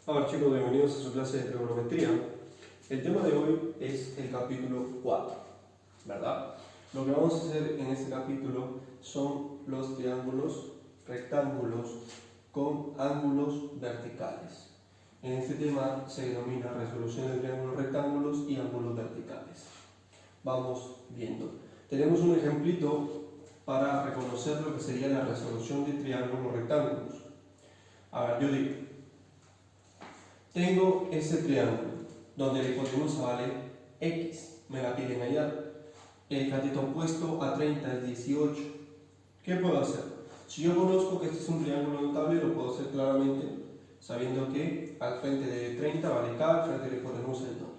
Hola chicos, bienvenidos a su clase de trigonometría. El tema de hoy es el capítulo 4, ¿verdad? Lo que vamos a hacer en este capítulo son los triángulos rectángulos con ángulos verticales. En este tema se denomina resolución de triángulos rectángulos y ángulos verticales. Vamos viendo. Tenemos un ejemplito para reconocer lo que sería la resolución de triángulos rectángulos. A ver, yo digo, tengo este triángulo donde la hipotenusa vale x, me la piden allá. El cateto opuesto a 30 es 18. ¿Qué puedo hacer? Si yo conozco que este es un triángulo notable, lo puedo hacer claramente sabiendo que al frente de 30 vale k, al frente de la hipotenusa es doble.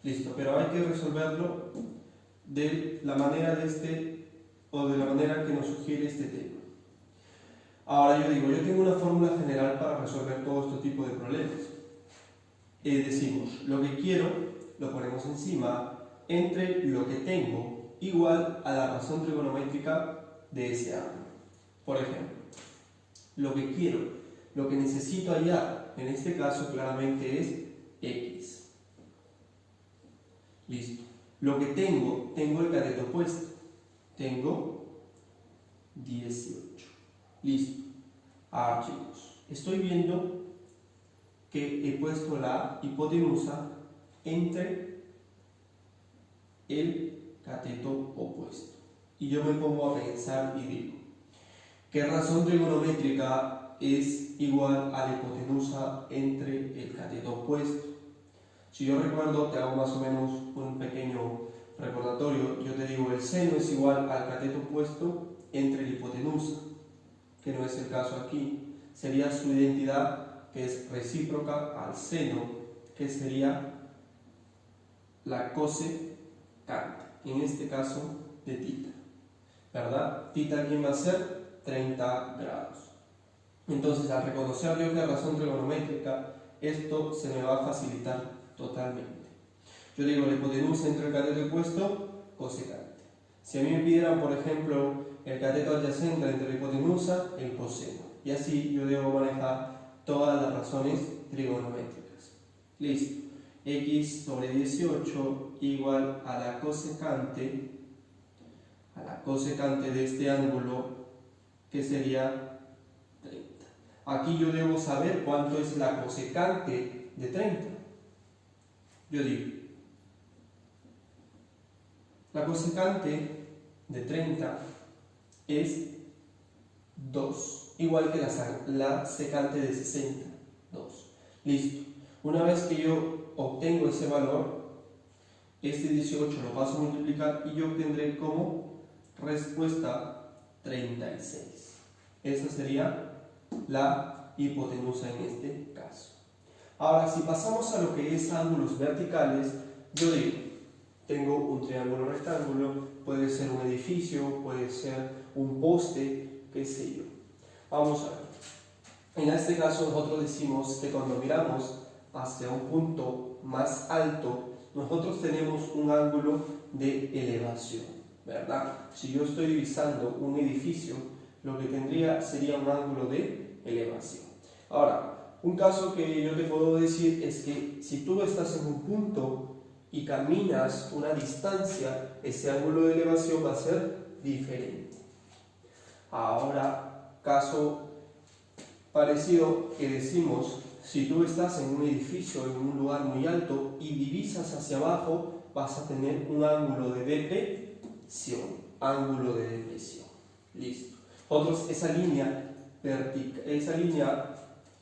Listo, pero hay que resolverlo de la manera de la manera que nos sugiere este tema. Ahora yo digo, yo tengo una fórmula general para resolver todo este tipo de problemas. Decimos, lo que quiero lo ponemos encima entre lo que tengo igual a la razón trigonométrica de ese ángulo. Por ejemplo, lo que quiero, lo que necesito hallar, en este caso claramente es x. Listo. Lo que tengo el cateto opuesto. Tengo 18. Listo. Ahora chicos, estoy viendo que he puesto la hipotenusa entre el cateto opuesto. Y yo me pongo a pensar y digo, ¿qué razón trigonométrica es igual a la hipotenusa entre el cateto opuesto? Si yo recuerdo, te hago más o menos un pequeño recordatorio, yo te digo, el seno es igual al cateto opuesto entre la hipotenusa, que no es el caso aquí, sería su identidad, que es recíproca al seno, que sería la cosecante, en este caso de θ, ¿verdad? Θ, ¿quién va a ser? 30 grados. Entonces, al reconocer yo que razón trigonométrica, esto se me va a facilitar totalmente. Yo digo, la hipotenusa entre el cateto opuesto, cosecante. Si a mí me pidieran, por ejemplo, el cateto adyacente entre la hipotenusa, el coseno. Y así yo debo manejar todas las razones trigonométricas. Listo. X sobre 18 igual a la cosecante de este ángulo, que sería 30. Aquí yo debo saber cuánto es la cosecante de 30. Yo digo, la cosecante de 30 es 2, igual que la secante de 60, 2. Listo. Una vez que yo obtengo ese valor, este 18 lo paso a multiplicar y yo obtendré como respuesta 36. Esa sería la hipotenusa en este caso. Ahora, si pasamos a lo que es ángulos verticales, yo digo, tengo un triángulo rectángulo, puede ser un edificio, puede ser un poste, qué sé yo. Vamos a ver. En este caso nosotros decimos que cuando miramos hacia un punto más alto, nosotros tenemos un ángulo de elevación, ¿verdad? Si yo estoy divisando un edificio, lo que tendría sería un ángulo de elevación. Ahora, un caso que yo te puedo decir es que si tú estás en un punto y caminas una distancia, ese ángulo de elevación va a ser diferente. Ahora, caso parecido que decimos, si tú estás en un edificio, en un lugar muy alto y divisas hacia abajo, vas a tener un ángulo de depresión. Ángulo de depresión. Listo. Nosotros esa línea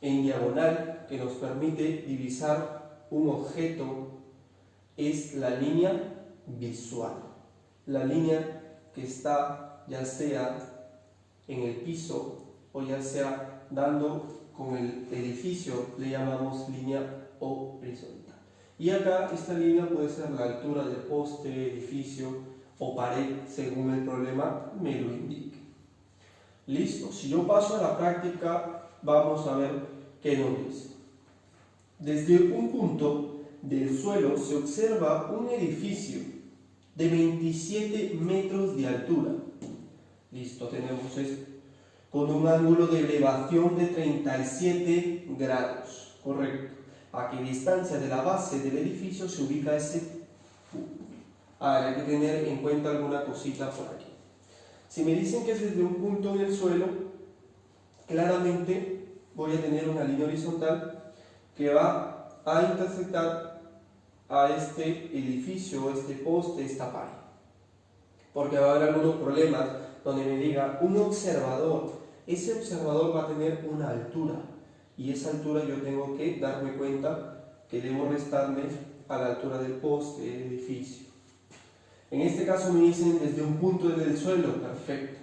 en diagonal que nos permite divisar un objeto es la línea visual. La línea que está ya sea en el piso o ya sea dando con el edificio, le llamamos línea horizontal. Y acá esta línea puede ser la altura del poste, edificio o pared, según el problema me lo indique. Listo, si yo paso a la práctica, vamos a ver qué nos dice. Desde un punto del suelo se observa un edificio de 27 metros de altura. Listo, tenemos esto. Con un ángulo de elevación de 37 grados. correcto. ¿A qué distancia de la base del edificio se ubica ese punto? Ahora hay que tener en cuenta alguna cosita por aquí. Si me dicen que es desde un punto en el suelo, claramente voy a tener una línea horizontal que va a intersectar a este edificio, este poste, esta pared. Porque va a haber algunos problemas donde me diga un observador. Ese observador va a tener una altura y esa altura yo tengo que darme cuenta que debo restarle a la altura del poste, del edificio. En este caso me dicen desde un punto del suelo, perfecto.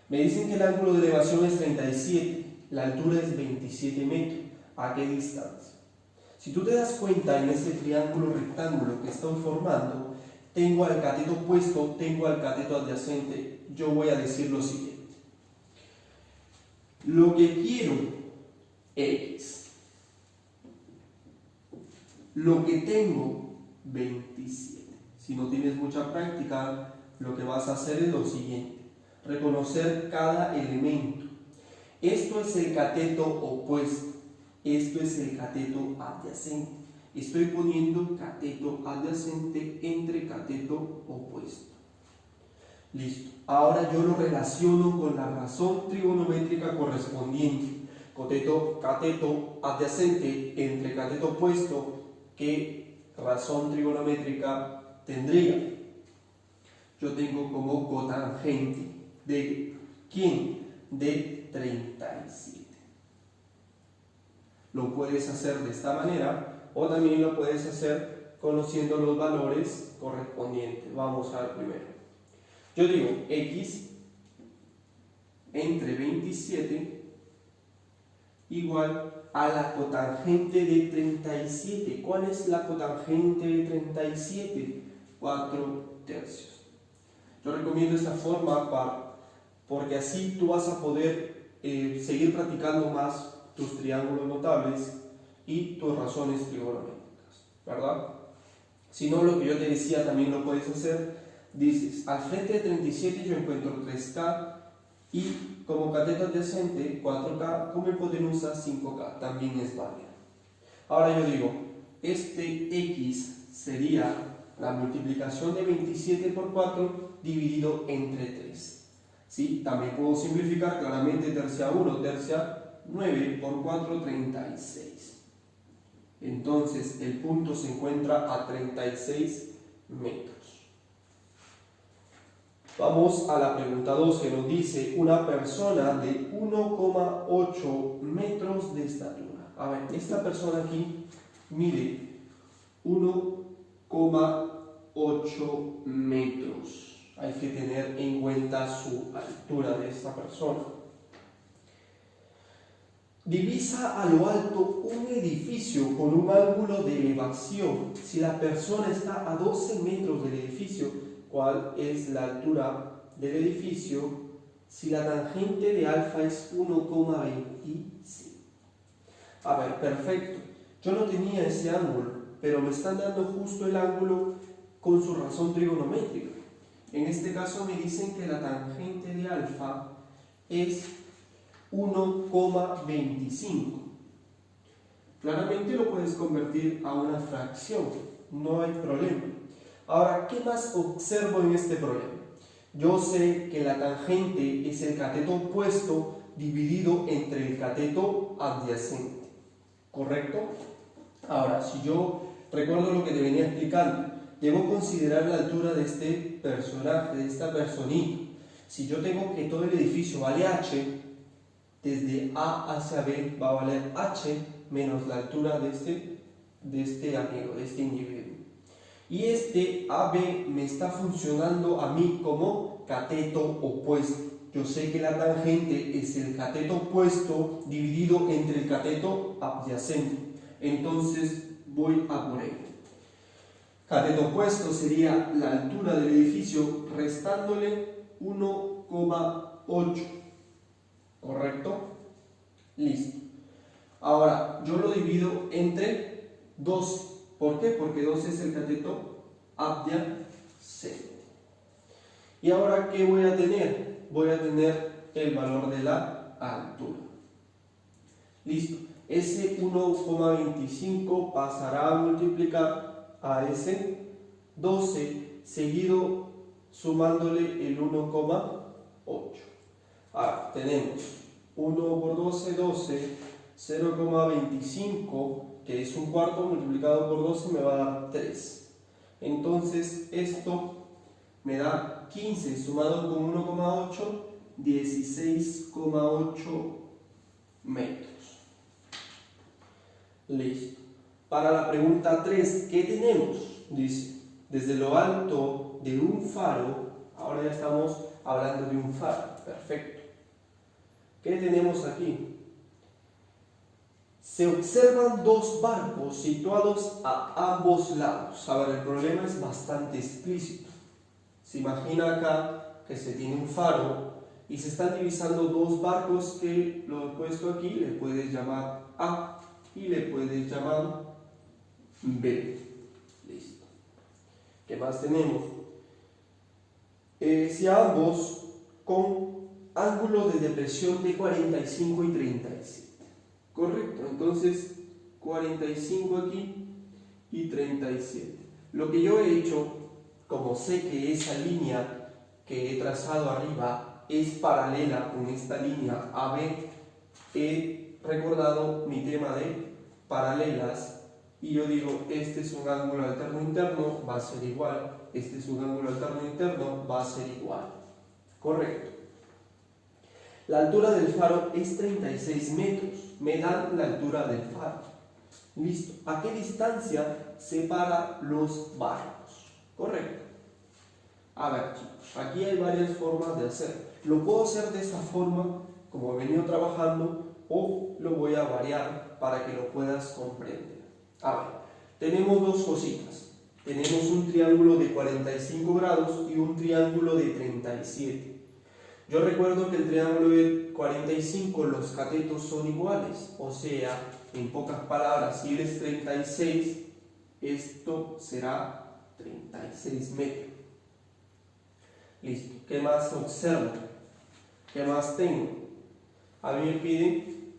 Me dicen que el ángulo de elevación es 37, la altura es 27 metros. ¿A qué distancia? Si tú te das cuenta en ese triángulo rectángulo que estoy formando, tengo al cateto opuesto, tengo al cateto adyacente. Yo voy a decir lo siguiente. Lo que quiero, X. Lo que tengo, 27. Si no tienes mucha práctica, lo que vas a hacer es lo siguiente. Reconocer cada elemento. Esto es el cateto opuesto. Esto es el cateto adyacente. Estoy poniendo cateto adyacente entre cateto opuesto. Listo. Ahora yo lo relaciono con la razón trigonométrica correspondiente. Cateto adyacente entre cateto opuesto. ¿Qué razón trigonométrica tendría? Yo tengo como cotangente de ¿quién? De 37. Lo puedes hacer de esta manera o también lo puedes hacer conociendo los valores correspondientes. Vamos a ver primero. Yo digo X entre 27 igual a la cotangente de 37. ¿Cuál es la cotangente de 37? 4/3. Yo recomiendo esta forma porque así tú vas a poder seguir practicando más tus triángulos notables y tus razones trigonométricas, ¿verdad? Si no, lo que yo te decía también lo puedes hacer. Dices, al frente de 37 yo encuentro 3K y como cateto adyacente 4K, como hipotenusa 5K, también es válido. Ahora yo digo, este X sería la multiplicación de 27 por 4 dividido entre 3. ¿Sí? También puedo simplificar claramente tercia 1, tercia 9 por 4, 36. Entonces el punto se encuentra a 36 metros. Vamos a la pregunta 2 que nos dice una persona de 1,8 metros de estatura. A ver, esta persona aquí mide 1,8 metros. Hay que tener en cuenta su altura de esta persona. Divisa a lo alto un edificio con un ángulo de elevación. Si la persona está a 12 metros del edificio, ¿cuál es la altura del edificio? Si la tangente de alfa es 1,25. A ver, perfecto. Yo no tenía ese ángulo, pero me están dando justo el ángulo con su razón trigonométrica. En este caso me dicen que la tangente de alfa es 1,25. Claramente lo puedes convertir a una fracción, no hay problema. Ahora, ¿qué más observo en este problema? Yo sé que la tangente es el cateto opuesto dividido entre el cateto adyacente, ¿correcto? Ahora, si yo recuerdo lo que te venía explicando, debo considerar la altura de este personaje, de esta personita. Si yo tengo que todo el edificio vale h, desde A hacia B va a valer h menos la altura de este amigo, de este individuo. Y este AB me está funcionando a mí como cateto opuesto. Yo sé que la tangente es el cateto opuesto dividido entre el cateto adyacente. Entonces voy a por ello. Cateto opuesto sería la altura del edificio restándole 1,8. ¿Correcto? Listo. Ahora, yo lo divido entre 2. ¿Por qué? Porque 2 es el cateto adyacente. Y ahora, ¿qué voy a tener? Voy a tener el valor de la altura. Listo. Ese 1,25 pasará a multiplicar a ese 12 seguido sumándole el 1,8. Ahora tenemos 1 por 12, 12, 0,25, que es un cuarto, multiplicado por 12 me va a dar 3. Entonces esto me da 15 sumado con 1,8, 16,8 metros. Listo. Para la pregunta 3, ¿qué tenemos? Dice, desde lo alto de un faro, ahora ya estamos hablando de un faro, perfecto. ¿Qué tenemos aquí? Se observan dos barcos situados a ambos lados. A ver, el problema es bastante explícito. Se imagina acá que se tiene un faro y se están divisando dos barcos que lo he puesto aquí, le puedes llamar A y le puedes llamar B. Listo. ¿Qué más tenemos? Si ambos con ángulo de depresión de 45 y 37. Correcto, entonces 45 aquí y 37. Lo que yo he hecho, como sé que esa línea que he trazado arriba es paralela con esta línea AB, he recordado mi tema de paralelas y yo digo, este es un ángulo alterno interno, va a ser igual, este es un ángulo alterno interno, va a ser igual. Correcto. La altura del faro es 36 metros, me dan la altura del faro. Listo. ¿A qué distancia separa los barcos? Correcto. A ver, chicos, aquí hay varias formas de hacer. Lo puedo hacer de esta forma, como he venido trabajando, o lo voy a variar para que lo puedas comprender. A ver, tenemos dos cositas. Tenemos un triángulo de 45 grados y un triángulo de 37. Yo recuerdo que el triángulo de 45 los catetos son iguales, o sea, en pocas palabras, si él es 36, esto será 36 metros. Listo. ¿Qué más observo? ¿Qué más tengo? A mí me piden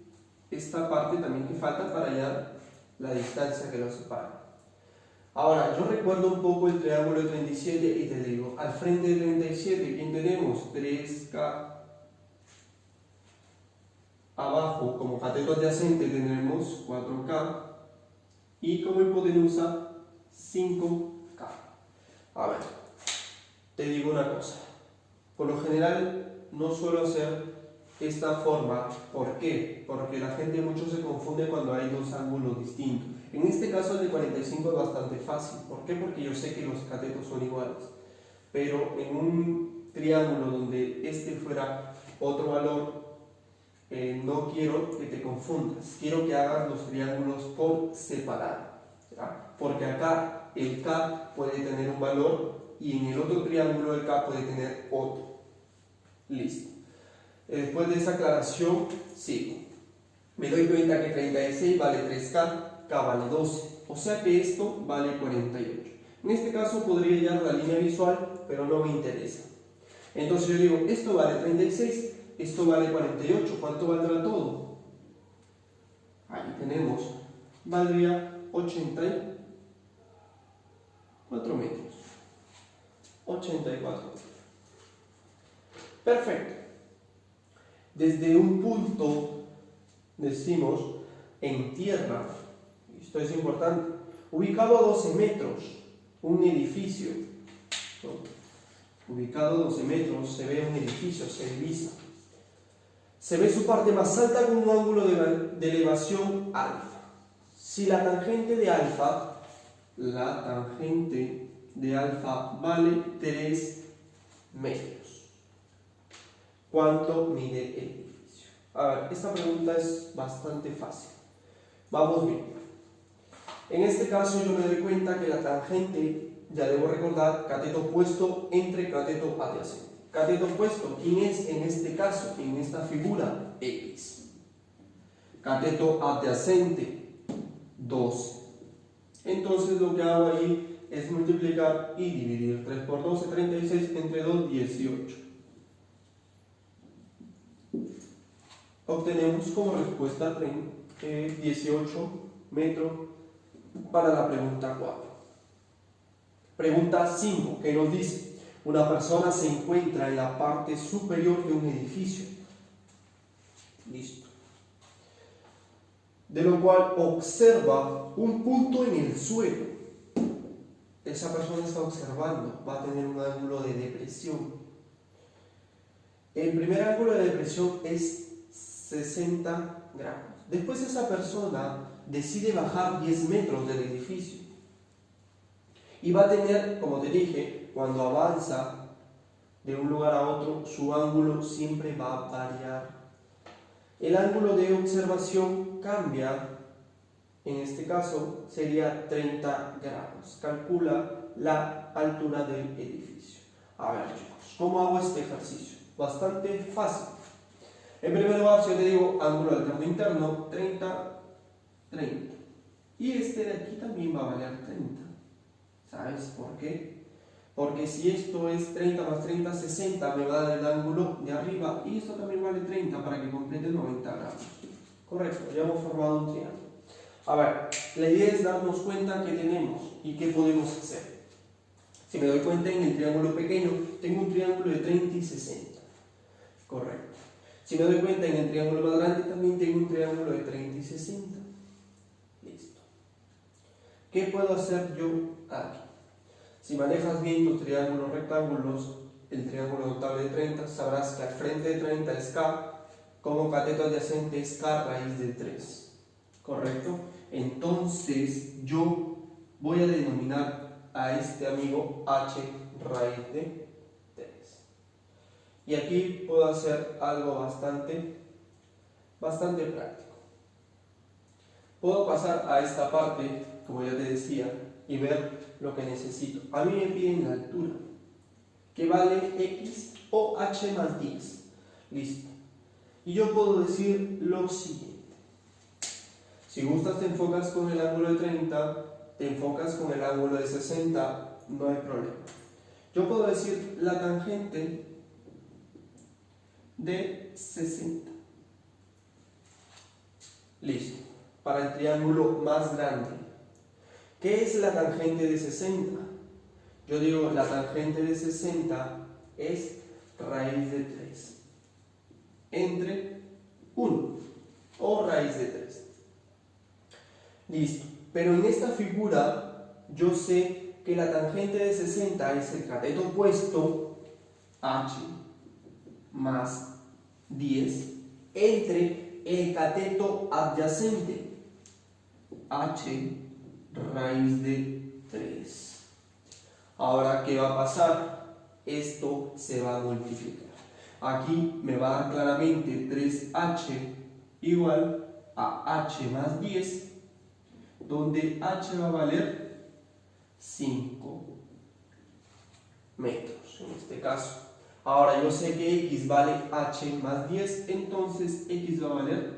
esta parte también que falta para hallar la distancia que los separa. Ahora, yo recuerdo un poco el triángulo de 37 y te digo, al frente de 37, ¿quién tenemos? 3K. Abajo, como cateto adyacente, tenemos 4K. Y como hipotenusa, 5K. A ver, te digo una cosa. Por lo general, no suelo hacer esta forma. ¿Por qué? Porque la gente mucho se confunde cuando hay dos ángulos distintos. En este caso el de 45 es bastante fácil. ¿Por qué? Porque yo sé que los catetos son iguales. Pero en un triángulo donde este fuera otro valor, no quiero que te confundas. Quiero que hagas los triángulos por separado. ¿Ya? Porque acá el K puede tener un valor y en el otro triángulo el K puede tener otro. Listo. Después de esa aclaración, sigo. Me doy cuenta que 36 vale 3K. K vale 12, o sea que esto vale 48. En este caso podría hallar la línea visual, pero no me interesa. Entonces yo digo, esto vale 36, esto vale 48, ¿cuánto valdrá todo? Ahí tenemos, valdría 84 metros. 84. Perfecto. Desde un punto, decimos, en tierra, esto es importante, ubicado a 12 metros, un edificio, ¿no? Ubicado a 12 metros, se ve un edificio, se divisa. Se ve su parte más alta con un ángulo de elevación alfa. Si la tangente de alfa vale 3 metros. ¿Cuánto mide el edificio? A ver, esta pregunta es bastante fácil. Vamos bien. En este caso yo me doy cuenta que la tangente, ya debo recordar, cateto opuesto entre cateto adyacente. Cateto opuesto, ¿quién es en este caso, en esta figura? X. Cateto adyacente, 12. Entonces lo que hago ahí es multiplicar y dividir. 3 por 12, 36, entre 2, 18. obtenemos como respuesta 18 metros para la pregunta 4. Pregunta 5, que nos dice: una persona se encuentra en la parte superior de un edificio. Listo. De lo cual observa un punto en el suelo. Esa persona está observando, va a tener un ángulo de depresión. El primer ángulo de depresión es 60 grados. Después esa persona decide bajar 10 metros del edificio. Y va a tener, como te dije, cuando avanza de un lugar a otro, su ángulo siempre va a variar. El ángulo de observación cambia, en este caso sería 30 grados. Calcula la altura del edificio. A ver, chicos, ¿cómo hago este ejercicio? Bastante fácil. En primer lugar, yo te digo ángulo alterno interno 30, 30. Y este de aquí también va a valer 30. ¿Sabes por qué? Porque si esto es 30 más 30, 60, me va a dar el ángulo de arriba, y esto también vale 30 para que complete 90 grados. Correcto, ya hemos formado un triángulo. A ver, la idea es darnos cuenta qué tenemos y qué podemos hacer. Si me doy cuenta, en el triángulo pequeño tengo un triángulo de 30 y 60. Correcto. Si me doy cuenta, en el triángulo más grande también tengo un triángulo de 30 y 60. Listo. ¿Qué puedo hacer yo aquí? Si manejas bien tus triángulos rectángulos, el triángulo notable de 30, sabrás que al frente de 30 es K, como cateto adyacente es K raíz de 3. ¿Correcto? Entonces yo voy a denominar a este amigo H raíz de 3. Y aquí puedo hacer algo bastante práctico. Puedo pasar a esta parte, como ya te decía, y ver lo que necesito. A mí me piden la altura, que vale x o h más 10. Listo. Y yo puedo decir lo siguiente. Si gustas, te enfocas con el ángulo de 30, te enfocas con el ángulo de 60, no hay problema. Yo puedo decir la tangente de 60. Listo. Para el triángulo más grande. ¿Qué es la tangente de 60? Yo digo, la tangente de 60 es raíz de 3 entre 1 o raíz de 3. Listo. Pero en esta figura yo sé que la tangente de 60 es el cateto opuesto h más 10 entre el cateto adyacente h raíz de 3. Ahora, ¿qué va a pasar? Esto se va a multiplicar. Aquí me va a dar claramente 3h igual a h más 10, donde h va a valer 5 metros en este caso. Ahora yo sé que x vale h más 10, entonces x va a valer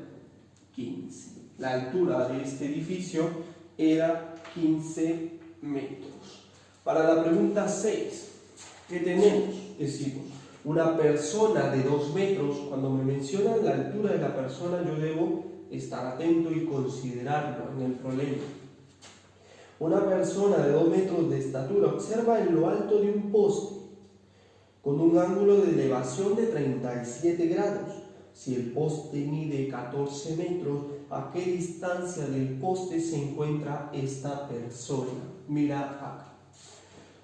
15. La altura de este edificio era 15 metros. Para la pregunta 6, ¿qué tenemos? Decimos, una persona de 2 metros, cuando me mencionan la altura de la persona, yo debo estar atento y considerarlo en el problema. Una persona de 2 metros de estatura observa en lo alto de un poste con un ángulo de elevación de 37 grados. Si el poste mide 14 metros, ¿a qué distancia del poste se encuentra esta persona? Mira acá.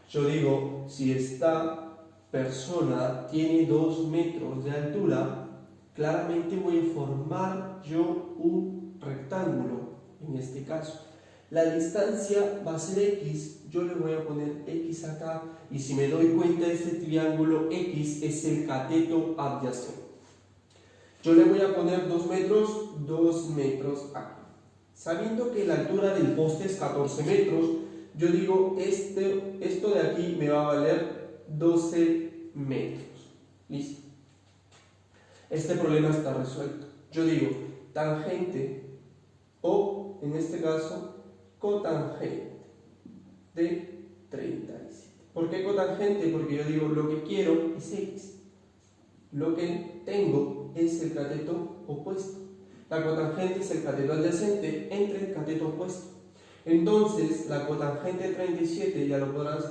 Yo digo, si esta persona tiene 2 metros de altura, claramente voy a formar yo un rectángulo, en este caso. La distancia va a ser x, yo le voy a poner x acá, y si me doy cuenta, este triángulo x es el cateto adyacente. Yo le voy a poner 2 metros aquí. Sabiendo que la altura del poste es 14 metros, yo digo, esto de aquí me va a valer 12 metros. Listo. Este problema está resuelto. Yo digo, tangente o, en este caso, cotangente de 37. ¿Por qué cotangente? Porque yo digo, lo que quiero es x. Lo que tengo es el cateto opuesto. La cotangente es el cateto adyacente entre el cateto opuesto. Entonces, la cotangente de 37, ya lo podrás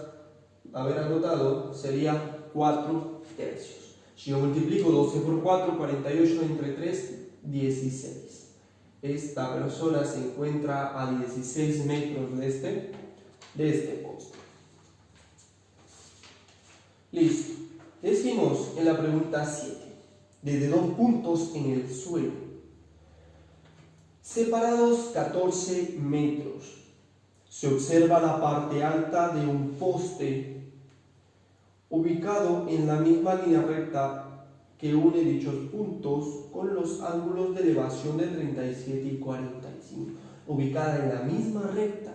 haber anotado, sería 4 tercios. Si yo multiplico 12 por 4, 48 entre 3, 16. Esta persona se encuentra a 16 metros de este poste. Listo. Decimos en la pregunta 7, desde 2 puntos en el suelo, separados 14 metros, se observa la parte alta de un poste ubicado en la misma línea recta que une dichos puntos con los ángulos de elevación de 37 y 45. Ubicada en la misma recta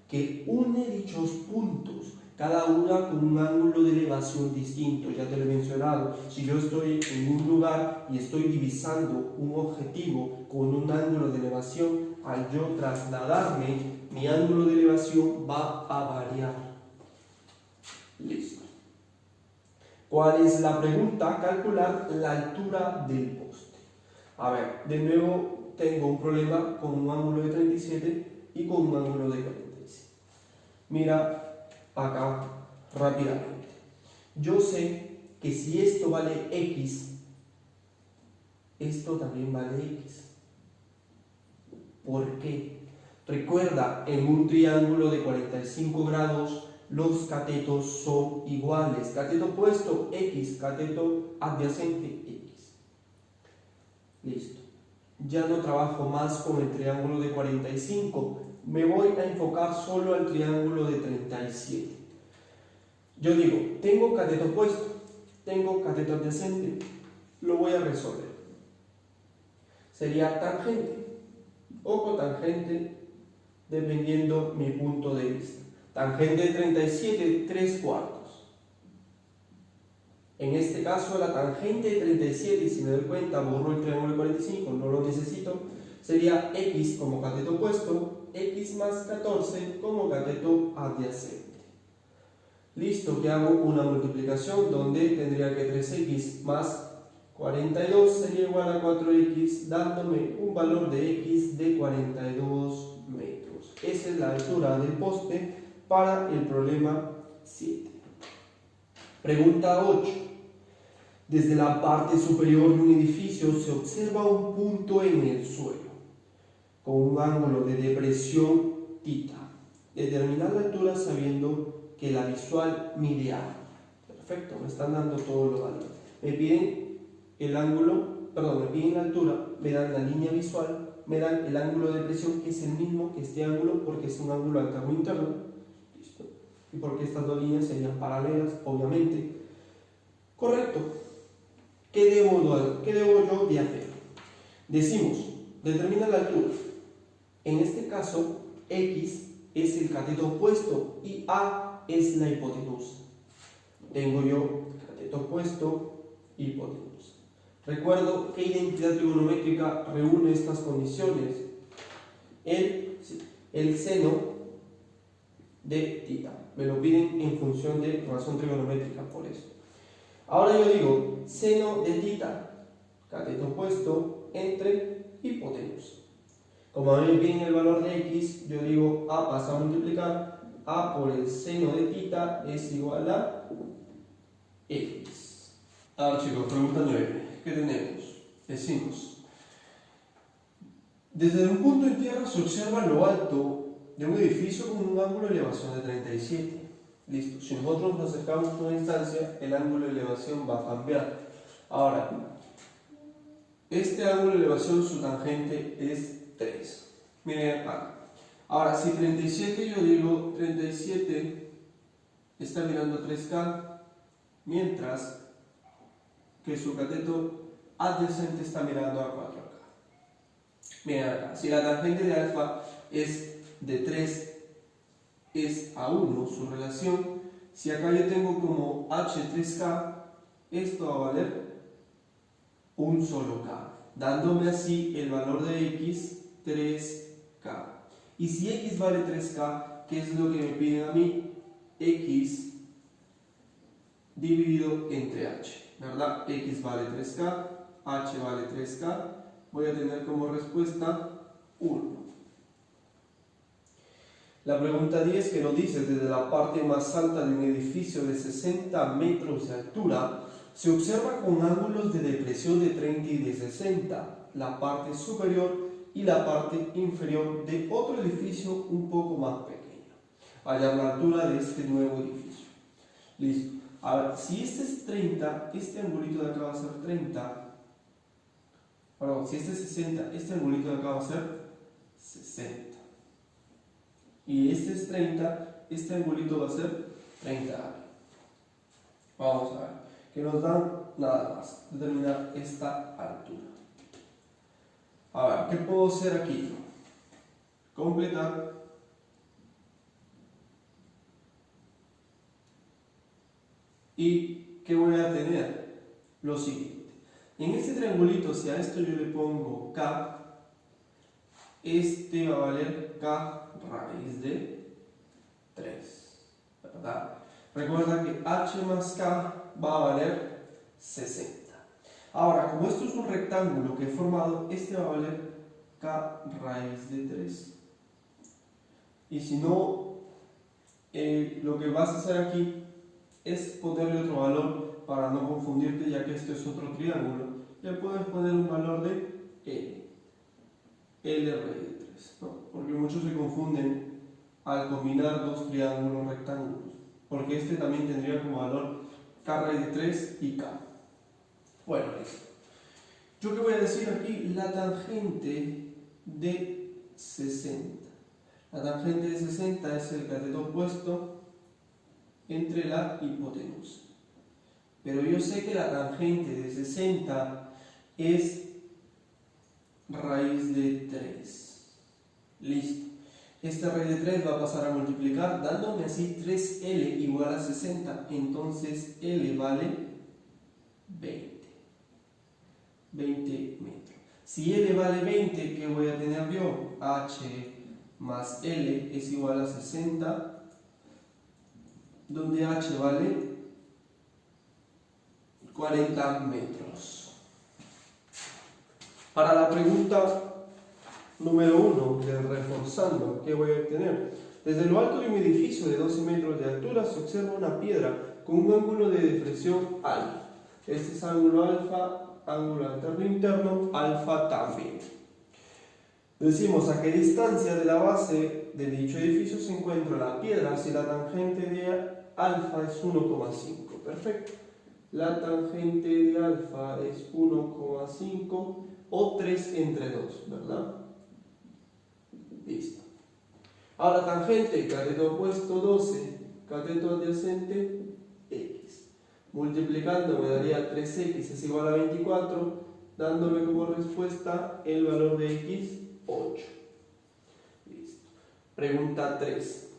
que une dichos puntos, cada una con un ángulo de elevación distinto. Ya te lo he mencionado, si yo estoy en un lugar y estoy divisando un objetivo con un ángulo de elevación, al yo trasladarme, mi ángulo de elevación va a variar. Listo. ¿Cuál es la pregunta? Calcular la altura del poste. A ver, de nuevo tengo un problema con un ángulo de 37 y con un ángulo de 46. Mira acá rápidamente. Yo sé que si esto vale X, esto también vale X. ¿Por qué? Recuerda, en un triángulo de 45 grados, los catetos son iguales. Cateto opuesto, X. Cateto adyacente, X. Listo. Ya no trabajo más con el triángulo de 45. Me voy a enfocar solo al triángulo de 37. Yo digo, tengo cateto opuesto, tengo cateto adyacente. Lo voy a resolver. Sería tangente o cotangente, dependiendo mi punto de vista. Tangente de 37, 3/4. En este caso, la tangente de 37, y si me doy cuenta, borro el triángulo de 45, no lo necesito, sería X como cateto opuesto, X más 14 como cateto adyacente. Listo, que hago una multiplicación donde tendría que 3X más 42 sería igual a 4X, dándome un valor de X de 42 metros. Esa es la altura del poste para el problema 7. Pregunta 8. Desde la parte superior de un edificio se observa un punto en el suelo con un ángulo de depresión θ. Determinar la altura sabiendo que la visual mide A. Perfecto, me están dando todos los valores. Me piden el ángulo, me piden la altura, me dan la línea visual, me dan el ángulo de depresión, que es el mismo que este ángulo porque es un ángulo alterno interno. Listo. Y porque estas dos líneas serían paralelas, obviamente. Correcto. ¿Qué debo yo de hacer? Decimos, determina la altura. En este caso, X es el cateto opuesto y A es la hipotenusa. Tengo yo cateto opuesto, hipotenusa. Recuerdo qué identidad trigonométrica reúne estas condiciones. El seno de θ. Me lo piden en función de razón trigonométrica, por eso. Ahora yo digo seno de θ, cateto opuesto entre hipotenusa. Como a mí me piden el valor de X, yo digo A pasa a multiplicar A por el seno de θ es igual a X. Ahora chicos, pregunta 9. ¿Qué tenemos? Decimos, desde un punto en tierra se observa lo alto de un edificio con un ángulo de elevación de 37. Listo, si nosotros nos acercamos a una distancia, el ángulo de elevación va a cambiar. Ahora, este ángulo de elevación, su tangente es 3. Miren acá. Ahora, si 37, yo digo 37 está mirando 3K, mientras que su cateto adyacente está mirando a 4K. Miren acá, si la tangente de alfa es de 3, es a 1 su relación. Si acá yo tengo como H3K, esto va a valer un solo K, dándome así el valor de X 3K. Y si X vale 3K, ¿qué es lo que me piden a mí? X dividido entre H, ¿verdad? X vale 3K, h vale 3k, voy a tener como respuesta 1. La pregunta 10 que nos dice, desde la parte más alta de un edificio de 60 metros de altura, se observa con ángulos de depresión de 30 y de 60, la parte superior y la parte inferior de otro edificio un poco más pequeño. Hallar la altura de este nuevo edificio. Listo. A ver, si este es 30, este angulito de acá va a ser 30. Perdón, si este es 60, este angulito de acá va a ser 60. Y este es 30, este angulito va a ser 30. Vamos a ver, que nos dan nada más, determinar esta altura. A ver, ¿qué puedo hacer aquí? Completar. ¿Y qué voy a tener? Lo siguiente. En este triangulito, si a esto yo le pongo K, este va a valer K raíz de 3, ¿verdad? Recuerda que H más K va a valer 60. Ahora, como esto es un rectángulo que he formado, este va a valer K raíz de 3. Y si no, lo que vas a hacer aquí es ponerle otro valor para no confundirte, ya que esto es otro triángulo. Le puedes poner un valor de L raíz de 3, ¿no? Porque muchos se confunden al combinar dos triángulos rectángulos, porque este también tendría como valor K raíz de 3 y K. Bueno, listo. ¿Yo qué voy a decir aquí? La tangente de 60. La tangente de 60 es el cateto opuesto entre la hipotenusa. Pero yo sé que la tangente de 60 es raíz de 3. Listo. Esta raíz de 3 va a pasar a multiplicar, dándome así 3L igual a 60. Entonces L vale 20. 20 metros. Si L vale 20, ¿qué voy a tener yo? H más L es igual a 60, donde H vale 40 metros. Para la pregunta número 1 del reforzando, ¿qué voy a obtener? Desde lo alto de un edificio de 12 metros de altura se observa una piedra con un ángulo de depresión alfa. Este es ángulo alfa, ángulo alterno interno, alfa también. Decimos a qué distancia de la base de dicho edificio se encuentra la piedra si la tangente de alfa es 1,5. Perfecto. La tangente de alfa es 1,5 o 3 entre 2, ¿verdad? Listo. Ahora tangente, cateto opuesto 12, cateto adyacente x. Multiplicando me daría 3x es igual a 24, dándome como respuesta el valor de x, 8. Listo. Pregunta 3.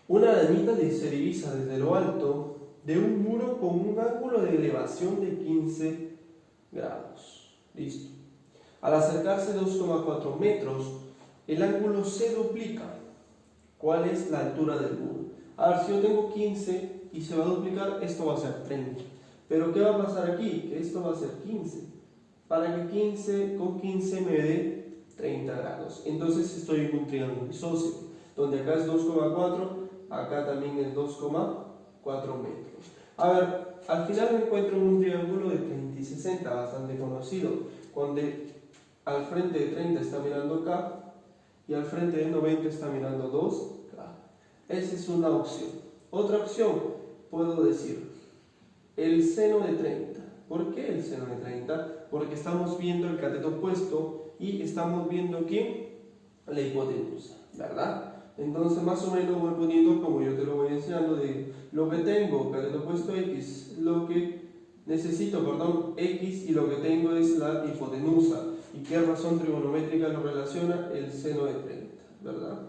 Una arañita se divisa desde lo alto de un muro con un ángulo de elevación de 15 grados. Listo. Al acercarse 2,4 metros, el ángulo se duplica. ¿Cuál es la altura del muro? A ver, si yo tengo 15 y se va a duplicar, esto va a ser 30. Pero ¿qué va a pasar aquí? Que esto va a ser 15. Para que 15 con 15 me dé 30 grados. Entonces estoy en un triángulo isósceles, donde acá es 2,4, acá también es 2,4 metros. A ver, al final me encuentro en un triángulo de 30 y 60, bastante conocido, donde al frente de 30 está mirando K y al frente de 90 está mirando 2K. Esa es una opción. Otra opción, puedo decir el seno de 30. ¿Por qué el seno de 30? Porque estamos viendo el cateto opuesto y estamos viendo aquí la hipotenusa, ¿verdad? Entonces más o menos voy poniendo como yo te lo voy enseñando de lo que tengo, cateto opuesto x, lo que necesito, perdón, x, y lo que tengo es la hipotenusa. ¿Y qué razón trigonométrica lo relaciona? El seno de 30, ¿verdad?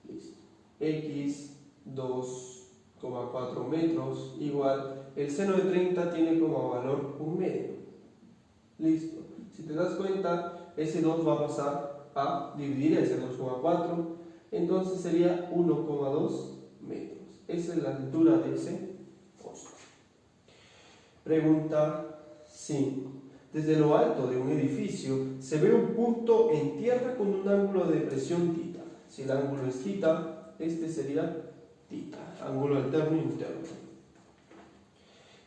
Listo. X 2,4 metros igual, el seno de 30 tiene como valor 1 medio. Listo. Si te das cuenta, ese 2 va a pasar a dividir ese 2,4, entonces sería 1,2 metros. Esa es la altura de ese poste. Pregunta 5. Desde lo alto de un edificio se ve un punto en tierra con un ángulo de depresión θ. Si el ángulo es θ, este sería θ, ángulo alterno interno.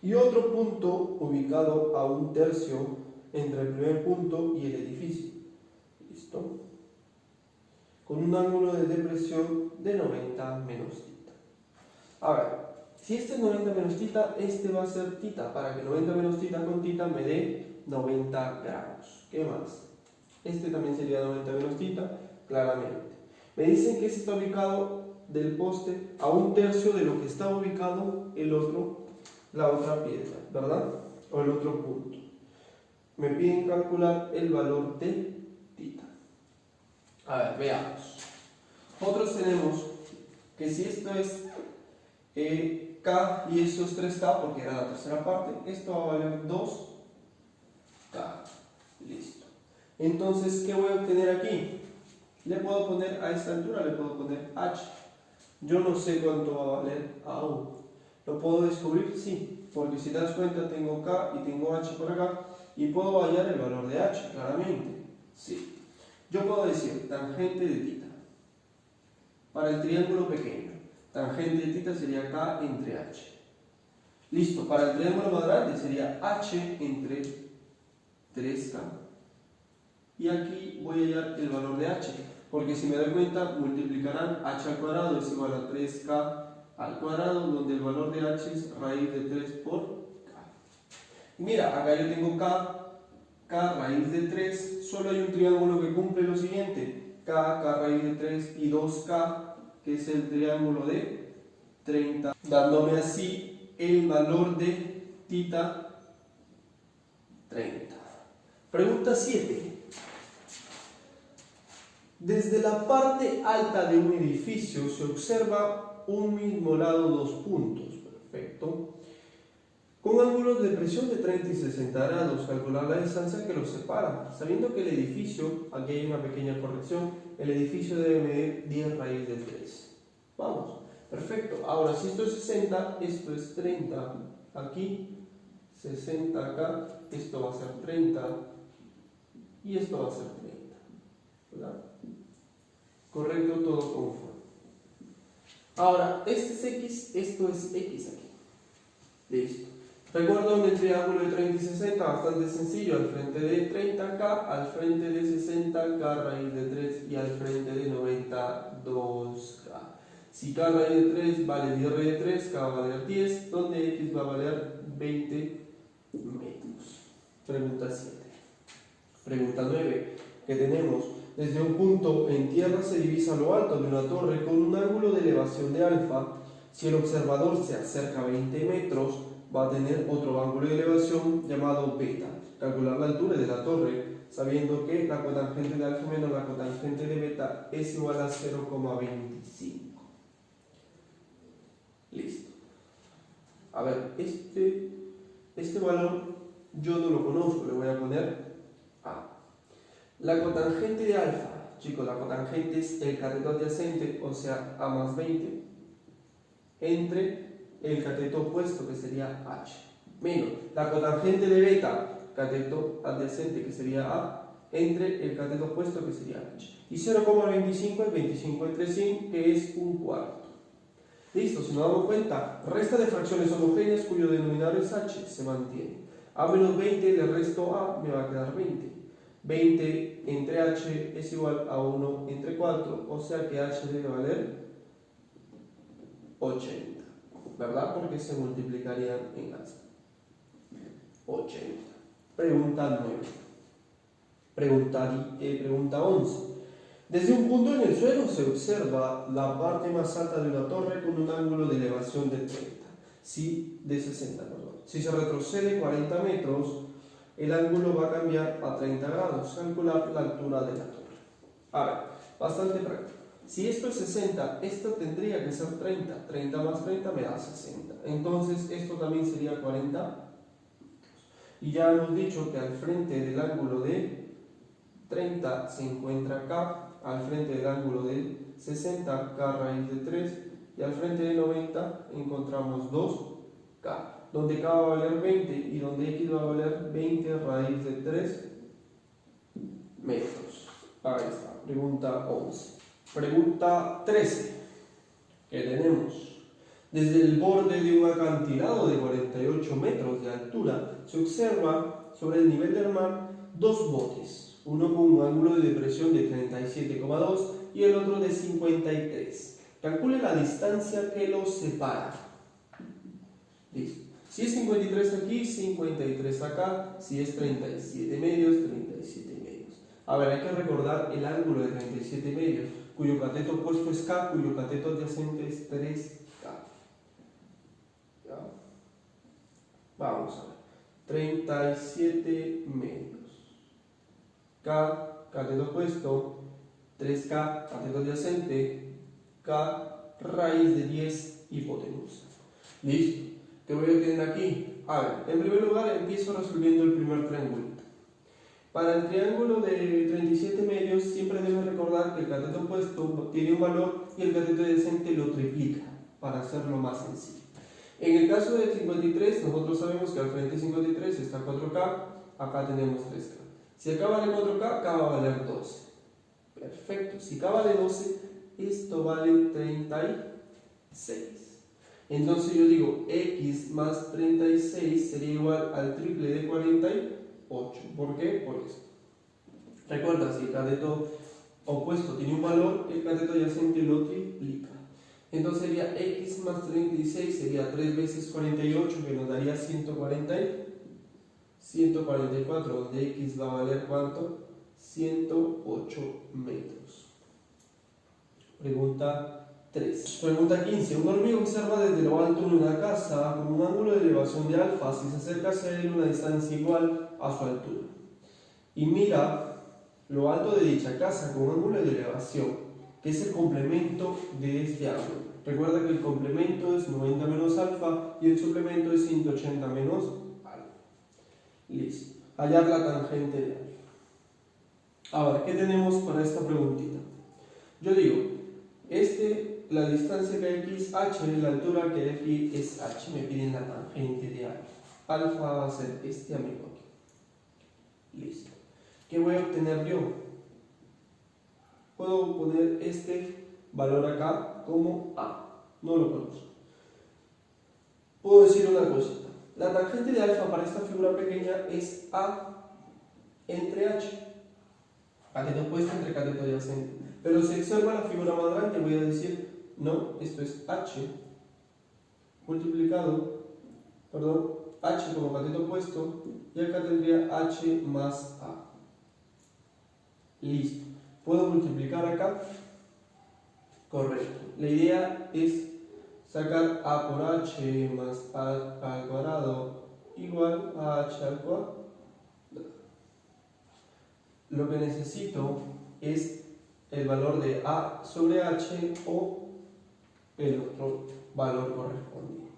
Y otro punto ubicado a 1/3 entre el primer punto y el edificio. ¿Listo? Con un ángulo de depresión de 90 menos θ. Ahora, si este es 90 menos θ, este va a ser θ, para que 90 menos θ con θ me dé 90 grados. ¿Qué más? Este también sería 90 menos θ, claramente. Me dicen que este está ubicado del poste a 1/3 de lo que está ubicado la otra piedra, ¿verdad? O el otro punto. Me piden calcular el valor de θ. A ver, veamos. Nosotros tenemos que si esto es K y esto es 3K, porque era la tercera parte, esto va a valer 2K. Listo. Entonces, ¿qué voy a obtener aquí? Le puedo poner a esta altura, le puedo poner H. Yo no sé cuánto va a valer aún. ¿Lo puedo descubrir? Sí, porque si te das cuenta tengo K y tengo H por acá y puedo hallar el valor de H, claramente. Sí. Yo puedo decir tangente de θ. Para el triángulo pequeño, tangente de θ sería K entre H. Listo, para el triángulo más grande sería H entre 3K. Y aquí voy a hallar el valor de H, porque si me doy cuenta, multiplicarán H al cuadrado es igual a 3K al cuadrado, donde el valor de H es raíz de 3 por K. Y mira, acá yo tengo K raíz de 3, solo hay un triángulo que cumple lo siguiente, K raíz de 3 y 2K, que es el triángulo de 30, dándome así el valor de θ 30. Pregunta 7. Desde la parte alta de un edificio se observa un mismo lado dos puntos. Perfecto. Con ángulos de presión de 30 y 60 grados, calcular la distancia que los separa. Sabiendo que el edificio, aquí hay una pequeña corrección, el edificio debe medir 10 raíz de 3. Vamos, perfecto. Ahora, si esto es 60, esto es 30. Aquí, 60 acá, esto va a ser 30 y esto va a ser 30. ¿Verdad? Correcto, todo conforme. Ahora, este es X, esto es X aquí. Listo. Recuerdo el triángulo de 30 y 60, bastante sencillo, al frente de 30K, al frente de 60K raíz de 3 y al frente de 90, 2K. Si K raíz de 3 vale 10 raíz de 3, K va a valer 10, donde X va a valer 20 metros. Pregunta 7. Pregunta 9, que tenemos, desde un punto en tierra se divisa lo alto de una torre con un ángulo de elevación de alfa. Si el observador se acerca a 20 metros, va a tener otro ángulo de elevación llamado beta. Calcular la altura de la torre, sabiendo que la cotangente de alfa menos la cotangente de beta es igual a 0,25. Listo. A ver, este valor yo no lo conozco, le voy a poner A. La cotangente de alfa, chicos, la cotangente es el cateto adyacente, o sea, A más 20, entre el cateto opuesto, que sería H, menos la cotangente de beta, cateto adyacente, que sería A, entre el cateto opuesto, que sería H. Y 0,25 es 25 entre 100, que es un cuarto. Listo, si nos damos cuenta, resta de fracciones homogéneas cuyo denominador es H, se mantiene. A menos 20 le resto A, me va a quedar 20. 20 entre H es igual a 1 entre 4, o sea que H debe valer 80. ¿Verdad? Porque se multiplicarían en alza. 80. Pregunta 9. Pregunta 11. Desde un punto en el suelo se observa la parte más alta de una torre con un ángulo de elevación de 60. Si se retrocede 40 metros, el ángulo va a cambiar a 30 grados. Calcular la altura de la torre. A ver, bastante práctico. Si esto es 60, esto tendría que ser 30. 30 más 30 me da 60. Entonces, esto también sería 40. Y ya hemos dicho que al frente del ángulo de 30 se encuentra K, al frente del ángulo de 60, K raíz de 3, y al frente de 90 encontramos 2K. donde K va a valer 20 y donde X va a valer 20 raíz de 3 metros. Ahí está, pregunta 11. Pregunta 13, que tenemos. Desde el borde de un acantilado de 48 metros de altura se observa sobre el nivel del mar dos botes, uno con un ángulo de depresión de 37,2 y el otro de 53. Calcule la distancia que los separa. Listo. Si es 53 aquí, 53 acá. Si es 37 medios, 37 medios. A ver, hay que recordar el ángulo de 37 medios, cuyo cateto opuesto es K, cuyo cateto adyacente es 3K. ¿Ya? Vamos a ver. 37 medios. K, cateto opuesto, 3K, cateto adyacente, K, raíz de 10 hipotenusa. ¿Listo? ¿Qué voy a obtener aquí? A ver, en primer lugar empiezo resolviendo el primer triángulo. Para el triángulo de 37 medios siempre debes recordar que el cateto opuesto tiene un valor y el cateto adyacente lo triplica para hacerlo más sencillo. En el caso de 53, nosotros sabemos que al frente 53 está 4K, acá tenemos 3K. Si acá vale 4K, K va a valer 12. Perfecto, si K vale 12, esto vale 36. Entonces yo digo X más 36 sería igual al triple de 48. ¿Por qué? Por esto. Recuerda, si el cateto opuesto tiene un valor, el cateto adyacente lo triplica. Entonces sería X más 36, sería 3 veces 48, que nos daría 144, donde X va a valer ¿cuánto? 108 metros. Pregunta 3. Pregunta 15. Un hormiga observa desde lo alto de una casa con un ángulo de elevación de alfa si se acerca hacia él una distancia igual a su altura. Y mira lo alto de dicha casa con un ángulo de elevación, que es el complemento de este ángulo. Recuerda que el complemento es 90 menos alfa y el suplemento es 180 menos alfa. Listo. Hallar la tangente de alfa. Ahora, ¿qué tenemos para esta preguntita? Yo digo, la distancia que hay aquí es h, la altura que hay aquí es h, me piden la tangente de alfa. Alfa va a ser este amigo aquí. Listo. ¿Qué voy a obtener yo? Puedo poner este valor acá como a, no lo conozco. Puedo decir una cosita, la tangente de alfa para esta figura pequeña es a entre h, cateto opuesto entre cateto adyacente. Pero si observa la figura más grande, voy a decir, no, esto es h multiplicado, h como cateto opuesto, y acá tendría h más a. Listo. ¿Puedo multiplicar acá? Correcto. La idea es sacar a por h más a al cuadrado igual a h al cuadrado. Lo que necesito es el valor de a sobre h o el otro valor correspondiente.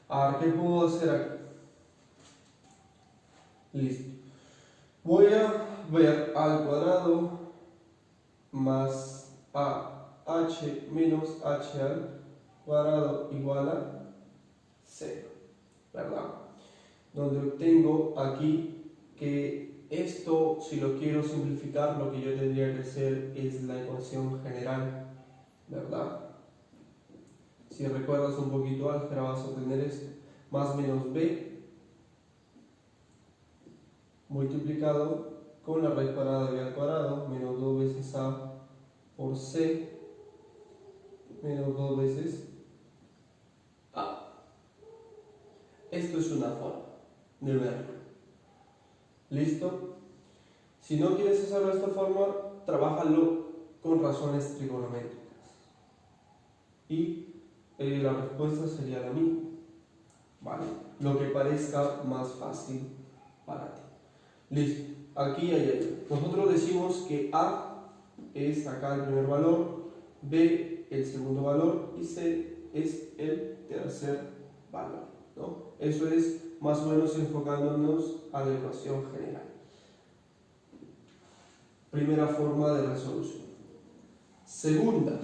Ahora, ¿qué puedo hacer aquí? Listo. Voy a ver al cuadrado más a h menos h al cuadrado igual a 0, ¿verdad? Donde obtengo aquí que esto, si lo quiero simplificar, lo que yo tendría que hacer es la ecuación general, ¿verdad? Si recuerdas un poquito álgebra, vas a tener esto, más menos b multiplicado con la raíz cuadrada de b al cuadrado, menos 2 veces a por c, menos 2 veces a. Esto es una forma de verlo. ¿Listo? Si no quieres hacerlo de esta forma, trabájalo con razones trigonométricas. Y la respuesta sería la misma. ¿Vale? Lo que parezca más fácil para ti. Listo. Aquí hay ahí. Nosotros decimos que A es acá el primer valor, B el segundo valor y C es el tercer valor, ¿no? Eso es más o menos enfocándonos a la ecuación general. Primera forma de resolución. Segunda.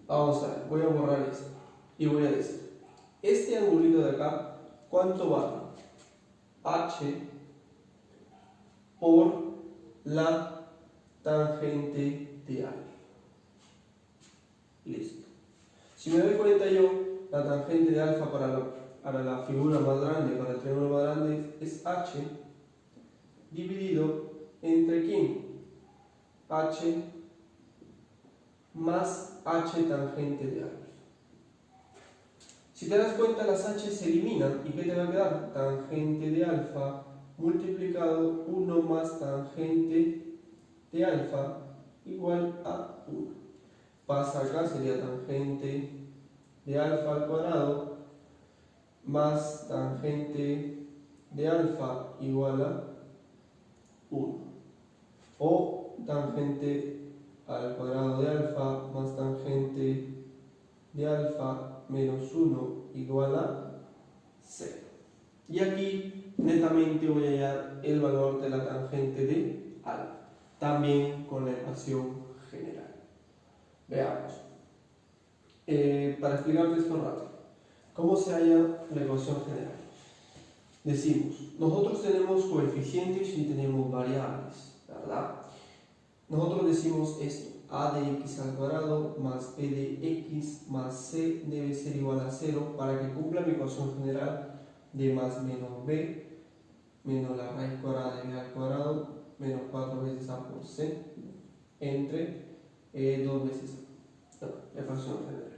Vamos a ver, voy a borrar esto y voy a decir Este angulito de acá, ¿cuánto vale? H por la tangente de alfa. Listo. Si me doy cuenta yo, la tangente de alfa para la figura más grande, para el triángulo más grande, es H dividido entre ¿quién? H más H tangente de alfa. Si te das cuenta, las H se eliminan. ¿Y qué te va a quedar? Tangente de alfa multiplicado 1 más tangente de alfa igual a 1. Pasa acá, sería tangente de alfa al cuadrado más tangente de alfa igual a 1. O tangente al cuadrado de alfa más tangente de alfa menos 1 igual a 0. Y aquí netamente voy a hallar el valor de la tangente de alfa, también con la ecuación general. Veamos. Para explicarte esto rápido, ¿cómo se halla la ecuación general? Decimos, nosotros tenemos coeficientes y tenemos variables, ¿verdad? Nosotros decimos esto: a de x al cuadrado más b de x más c debe ser igual a 0 para que cumpla mi ecuación general de más menos b menos la raíz cuadrada de b al cuadrado menos 4 veces a por c entre 2 veces a. No, la ecuación general.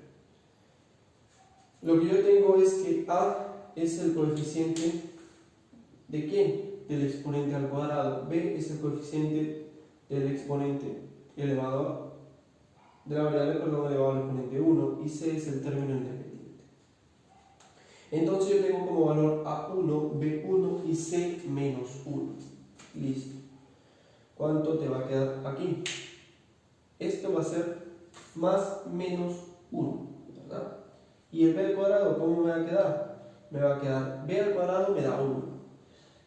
Lo que yo tengo es que a es el coeficiente de ¿quién? Del exponente al cuadrado. B es el coeficiente del exponente elevado a de la variable, elevado al exponente 1, y c es el término independiente. Entonces yo tengo como valor a1, b1 y c menos 1. Listo. ¿Cuánto te va a quedar aquí? Esto va a ser más menos 1, ¿verdad? Y el b al cuadrado, ¿cómo me va a quedar? Me va a quedar b al cuadrado me da 1.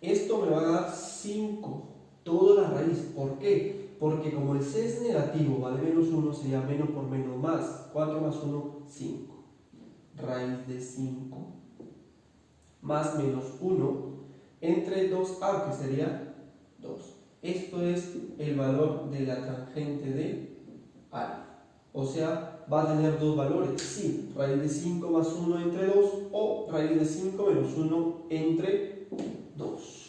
Esto me va a dar 5, toda la raíz. ¿Por qué? Porque como el c es negativo, vale menos 1, sería menos por menos más. 4 más 1, 5. Raíz de 5 más menos 1 entre 2a, que sería 2. Esto es el valor de la tangente de alfa. O sea, va a tener dos valores. Sí, raíz de 5 más 1 entre 2 o raíz de 5 menos 1 entre 2.